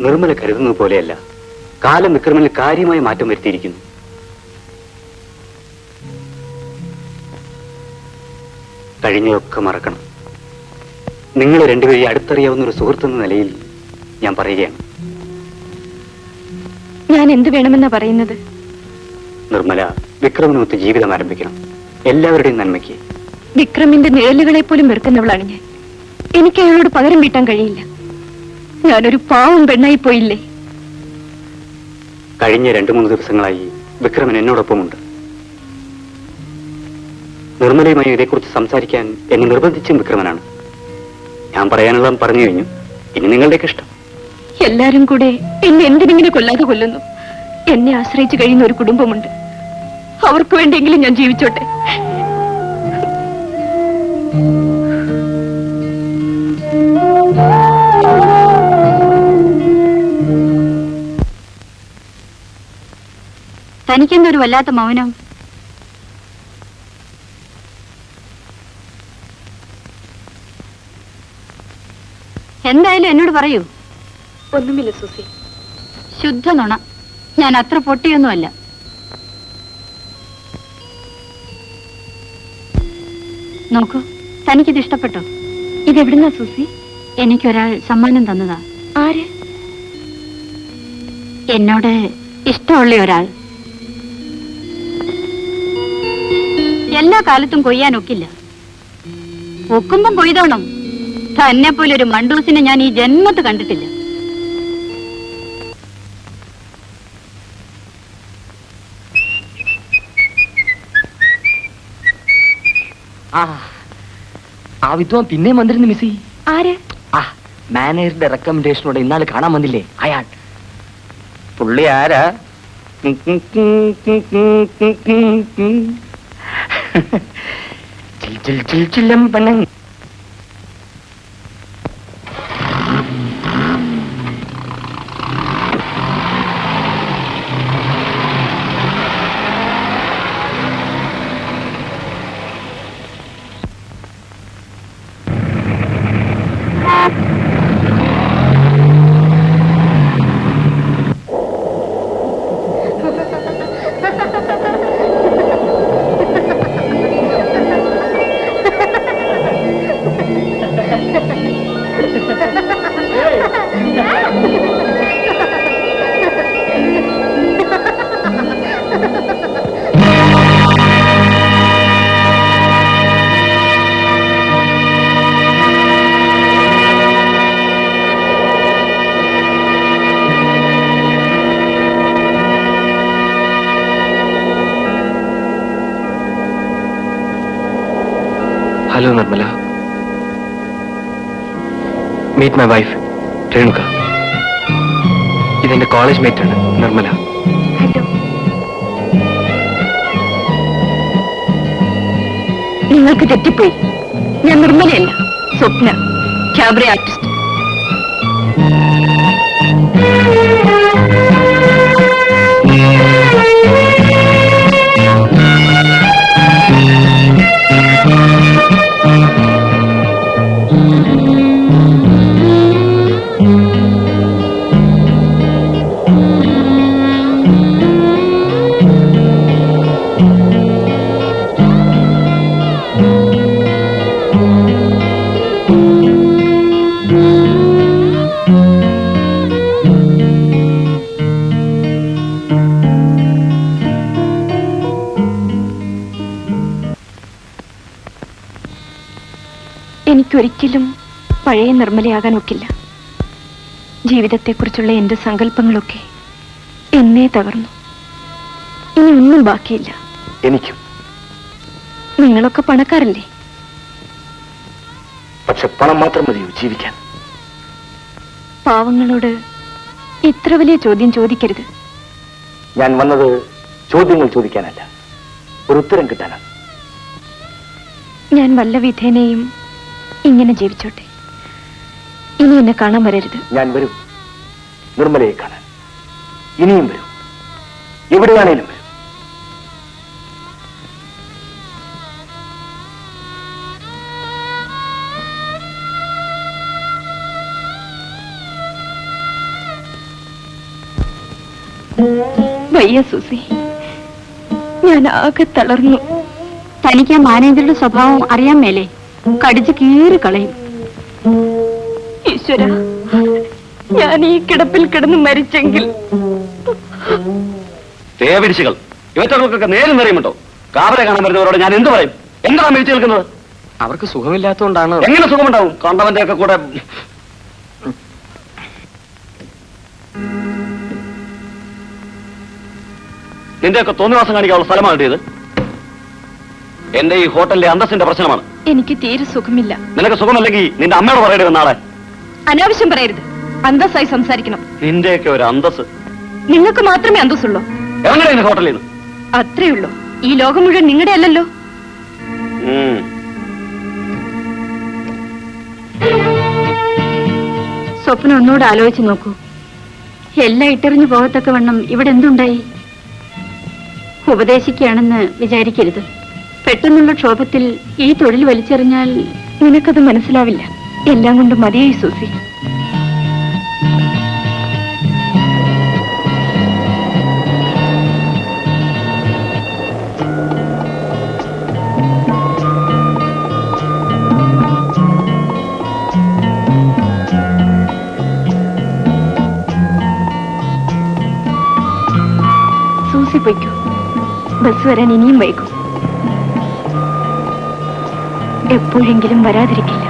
നിർമ്മല കരുതുന്നത് പോലെയല്ല. കാലം വിക്രമനിൽ കാര്യമായ മാറ്റം വരുത്തിയിരിക്കുന്നു. കഴിഞ്ഞതൊക്കെ മറക്കണം. നിങ്ങൾ രണ്ടുപേരും അടുത്തറിയാവുന്ന ഒരു സുഹൃത്തെന്ന നിലയിൽ ഞാൻ പറയുകയാണ്. ഞാൻ എന്ത് വേണമെന്നാ പറയുന്നത്? നിർമ്മല, വിക്രമനൊത്ത് ജീവിതം ആരംഭിക്കണം, എല്ലാവരുടെയും നന്മയ്ക്ക്. വിക്രമിന്റെ നിഴലുകളെ പോലും വെറുക്കുന്നവളാണ് ഞാൻ. എനിക്ക് അയാളോട് പകരം വീട്ടാൻ കഴിയില്ല. ഞാനൊരു പാവം പെണ്ണായി പോയില്ലേ? കഴിഞ്ഞ 2-3 ദിവസങ്ങളായി വിക്രമൻ എന്നോടൊപ്പമുണ്ട്. നിർമ്മലയുമായി ഇതേക്കുറിച്ച് സംസാരിക്കാൻ എന്നെ നിർബന്ധിച്ചും വിക്രമനാണ്. ഞാൻ പറയാനുള്ള പറഞ്ഞു കഴിഞ്ഞു. ഇനി നിങ്ങളുടെയൊക്കെ ഇഷ്ടം. എല്ലാരും കൂടെ എന്നെ എന്തിനെങ്കിലും കൊല്ലാതെ കൊല്ലുന്നു. എന്നെ ആശ്രയിച്ചു കഴിയുന്ന ഒരു കുടുംബമുണ്ട്. അവർക്ക് വേണ്ടിയെങ്കിലും ഞാൻ ജീവിച്ചോട്ടെ. തനിക്കെന്തൊരു വല്ലാത്ത മൗനം? എന്തായാലും എന്നോട് പറയൂ. ഒന്നുമില്ല സുസി. ശുദ്ധ നുണ. ഞാൻ അത്ര പൊട്ടിയൊന്നുമല്ല. നോക്കൂ, തനിക്കിത് ഇഷ്ടപ്പെട്ടോ? ഇതെവിടുന്നാ സുസി? എനിക്കൊരാൾ സമ്മാനം തന്നതാ. ആര്? എന്നോട് ഇഷ്ടമുള്ള ഒരാൾ. എല്ലാ കാലത്തും കൊയ്യാനൊക്കില്ല. ഒക്കുമ്പം കൊയ്തോണം. തന്നെ പോലെ ഒരു മണ്ടൂസിനെ ഞാൻ ഈ ജന്മത്ത് കണ്ടിട്ടില്ല. ആ വിദ്വാൻ പിന്നെ വന്നിരുന്നു മിസ്സി. ആര്? മാനേജറുടെ റെക്കമെൻഡേഷനോടെ ഇന്നാള് കാണാൻ വന്നില്ലേ അയാൾ. പുള്ളി ആരാ? ചില്ലമ്പനം. Hello Nirmala. Meet my wife Renuka. ഇതെന്റെ കോളേജ് മേറ്റ് ആണ് നിർമ്മല. ഹലോ. നിങ്ങൾക്ക് തെറ്റിപ്പോയി. ഞാൻ നിർമ്മലയല്ല, സ്വപ്ന, ക്യാബറേ ആർട്ടിസ്റ്റ്. എനിക്കൊരിക്കലും പഴയ നിർമ്മലയാകാൻ ഒക്കില്ല. ജീവിതത്തെക്കുറിച്ചുള്ള എന്റെ സങ്കല്പങ്ങളൊക്കെ എന്നേ തകർന്നു. ഇനി ഒന്നും ബാക്കിയില്ല. എനിക്കും. നിങ്ങളൊക്കെ പണക്കാരല്ലേ? പക്ഷെ പണം മാത്രം മതിയോ ജീവിക്കാൻ? പാവങ്ങളോട് ഇത്ര വലിയ ചോദ്യം ചോദിക്കരുത്. ഞാൻ വന്നത് ചോദ്യങ്ങൾ ചോദിക്കാനല്ല, ഒരു ഉത്തരം കിട്ടാനാണ്. ഞാൻ വല്ല വിധേനയും ഇങ്ങനെ ജീവിച്ചോട്ടെ. ഇനി എന്നെ കാണാൻ വരരുത്. ഞാൻ വരും, നിർമ്മലയെ കാണാൻ. ഇനിയും വരും, എവിടെയാണേലും വരും. വയ്യ സൂസി, ഞാൻ ആകെ തളർന്നു. തനിക്ക് ആ മാനേജറുടെ സ്വഭാവം അറിയാൻ മേലേ, കടിച്ചു കീറി കളയും. ഈശ്വര, ഞാൻ ഈ കിടപ്പിൽ കിടന്ന് മരിച്ചെങ്കിൽ. തേവിടിച്ചുകൾ ഇവറ്റകൾക്കൊക്കെ നേരം നിറയുമുണ്ടോ? കാവലെ കാണാൻ വരുന്നവരോട് ഞാൻ എന്ത് പറയും? എന്താണ് മേടിച്ചു നിൽക്കുന്നത്? അവർക്ക് സുഖമില്ലാത്തതുകൊണ്ടാണ്. എങ്ങനെ സുഖമുണ്ടാവും? കണ്ടവന്റെ ഒക്കെ കൂടെ. നിന്റെയൊക്കെ തോന്നിവാസം കാണിക്കാനുള്ള സ്ഥലമാണ് കിട്ടിയത്. എന്റെ ഈ ഹോട്ടലിലെ അന്തസ്സിന്റെ പ്രശ്നമാണ്. എനിക്ക് തീരെ സുഖമില്ല. നിനക്ക് സുഖമല്ലെങ്കിൽ നിന്റെ അമ്മയോട് പറയരുത് നാളെ. അനാവശ്യം പറയരുത്, അന്തസ്സായി സംസാരിക്കണം. നിന്റെയൊക്കെ ഒരു അന്തസ്. നിങ്ങൾക്ക് മാത്രമേ അന്തസ്സുള്ളൂ. എങ്ങനെ ഹോട്ടലിൽ നിന്ന്? അത്രേ ഉള്ളൂ. ഈ ലോകം മുഴുവൻ നിങ്ങളുടെ അല്ലല്ലോ. സ്വപ്നം ഒന്നുകൂടെ ആലോചിച്ച് നോക്കൂ. എല്ലാം ഇട്ടെറിഞ്ഞു പോകത്തക്ക വണ്ണം ഇവിടെ എന്തുണ്ടായി? ഉപദേശിക്കുകയാണെന്ന് വിചാരിക്കരുത്. പെട്ടെന്നുള്ള ക്ഷോഭത്തിൽ ഈ തൊഴിൽ വലിച്ചെറിഞ്ഞാൽ നിനക്കത് മനസ്സിലാവില്ല. എല്ലാം കൊണ്ട് മതിയായി സൂസി. സൂസി പൊയ്ക്കോ, ബസ് വരാൻ ഇനിയും വൈകും. എപ്പോഴെങ്കിലും വരാതിരിക്കില്ല.